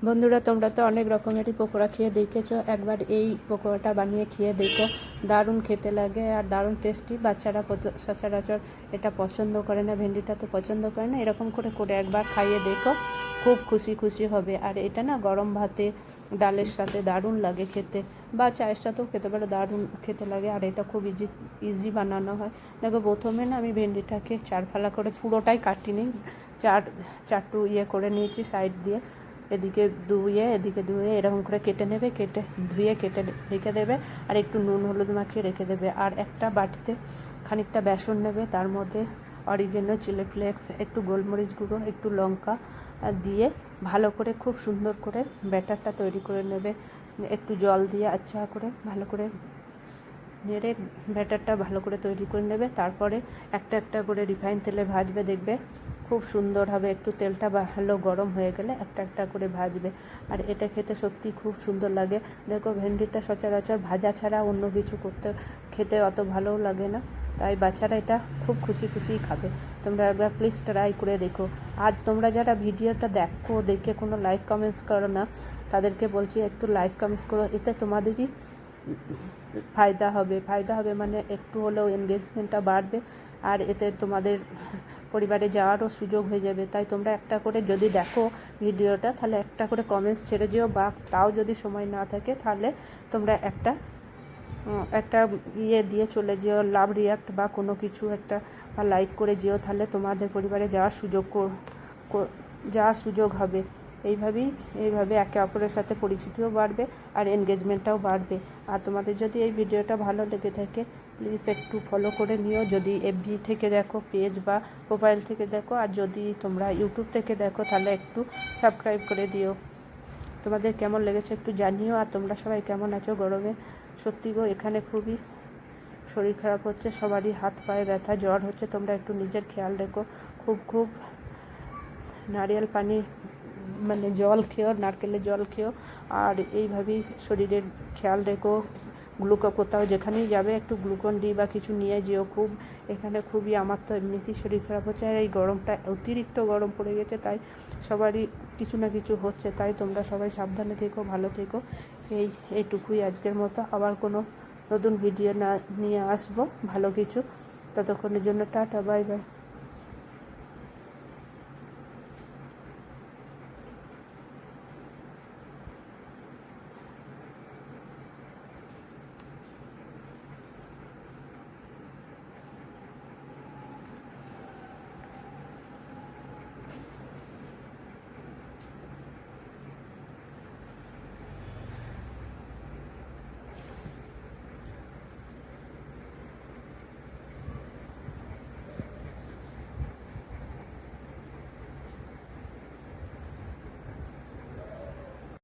বন্ধুরা, তোমরা তো অনেক রকমেরই পকোড়া খেয়ে দেখেছো, একবার এই পকোড়াটা বানিয়ে খেয়ে দেখো। দারুণ খেতে লাগে আর দারুণ টেস্টি। বাচ্চারা সচরাচর এটা পছন্দ করে না, ভেন্ডিটা তো পছন্দ করে না। এরকম করে করে একবার খাইয়ে দেখো, খুব খুশি খুশি হবে। আর এটা না গরম ভাতে ডালের সাথে দারুণ লাগে খেতে, বা চায়ের সাথেও খেতে পারো, দারুণ খেতে লাগে। আর এটা খুব ইজি বানানো হয়। দেখো, প্রথমে না আমি ভেন্ডিটাকে চার ফালা করে পুরোটাই কাটিনি, চারটু করে নিয়েছি সাইড দিয়ে। এদিকে ধুয়ে এরকম করে কেটে নেবে, ধুয়ে কেটে রেখে দেবে। আর একটু নুন হলুদ মাখিয়ে রেখে দেবে। আর একটা বাটিতে খানিকটা বেসন নেবে, তার মধ্যে অরিগেনো, চিলি ফ্লেক্স, একটু গোলমরিচ গুঁড়ো, একটু লঙ্কা দিয়ে ভালো করে খুব সুন্দর করে ব্যাটারটা তৈরি করে নেবে। একটু জল দিয়ে আচ্ছা করে ভালো করে নেড়ে ব্যাটারটা ভালো করে তৈরি করে নেবে। তারপরে একটা একটা করে রিফাইন তেলে ভাজবে, দেখবে খুব সুন্দর হবে। একটু তেলটা ভালো গরম হয়ে গেলে একটা একটা করে ভাজবে। আর এটা খেতে সত্যি খুব সুন্দর লাগে। দেখো, ভেন্ডিটা সচরাচর ভাজা ছাড়া অন্য কিছু খেতে অত ভালোও লাগে না, তাই বাচ্চারা এটা খুব খুশি খুশিই খাবে। তোমরা একবার প্লিজ ট্রাই করে দেখো। আর তোমরা যারা ভিডিওটা দেখে কোনো লাইক কমেন্টস করো না, তাদেরকে বলছি একটু লাইক কমেন্টস করো। এতে তোমাদেরই ফায়দা হবে মানে একটু হলেও এনগেজমেন্টটা বাড়বে। আর এতে তোমাদের পরিবারে যাওয়ারও সুযোগ হয়ে যাবে। তাই তোমরা একটা করে যদি দেখো ভিডিওটা, তাহলে একটা করে কমেন্টস ছেড়ে যেও, বা তাও যদি সময় না থাকে তাহলে তোমরা একটা দিয়ে চলে যেও, লাভ রিয়াক্ট বা কোনো কিছু একটা, বা লাইক করে যেও। তাহলে তোমাদের পরিবারে যাওয়ার সুযোগ হবে। এইভাবে একে অপরের সাথে পরিচিতিও বাড়বে আর এনগেজমেন্টটাও বাড়বে। আর তোমাদের যদি এই ভিডিওটা ভালো লেগে থাকে, প্লিজ একটু ফলো করে নিও। যদি এফবি থেকে দেখো পেজ বা প্রোফাইল থেকে দেখো, আর যদি তোমরা ইউটিউব থেকে দেখো তাহলে একটু সাবস্ক্রাইব করে দিও। তোমাদের কেমন লেগেছে একটু জানিও। আর তোমরা সবাই কেমন আছো গরমে? সত্যি গো, এখানে খুবই শরীর খারাপ হচ্ছে, সবারই হাত পায়ে ব্যথা, জ্বর হচ্ছে। তোমরা একটু নিজের খেয়াল রেখো। খুব নারকেল পানি মানে জল খেও, নারকেলের জল খেও। আর এইভাবেই শরীরের খেয়াল রেখো। কোথাও যেখানেই যাবে একটু গ্লুকন ডি বা কিছু নিয়ে যেও। এখানে খুবই, আমার তো এমনিতেই শরীর খারাপ হচ্ছে, আর এই গরমটা অতিরিক্ত গরম পড়ে গেছে, তাই সবারই কিছু না কিছু হচ্ছে। তাই তোমরা সবাই সাবধানে থেকো, ভালো থেকো। এইটুকুই আজকের মতো। আবার কোনো নতুন ভিডিও নিয়ে আসবো ভালো কিছু। ততক্ষণের জন্য টাটা, বাই বাই।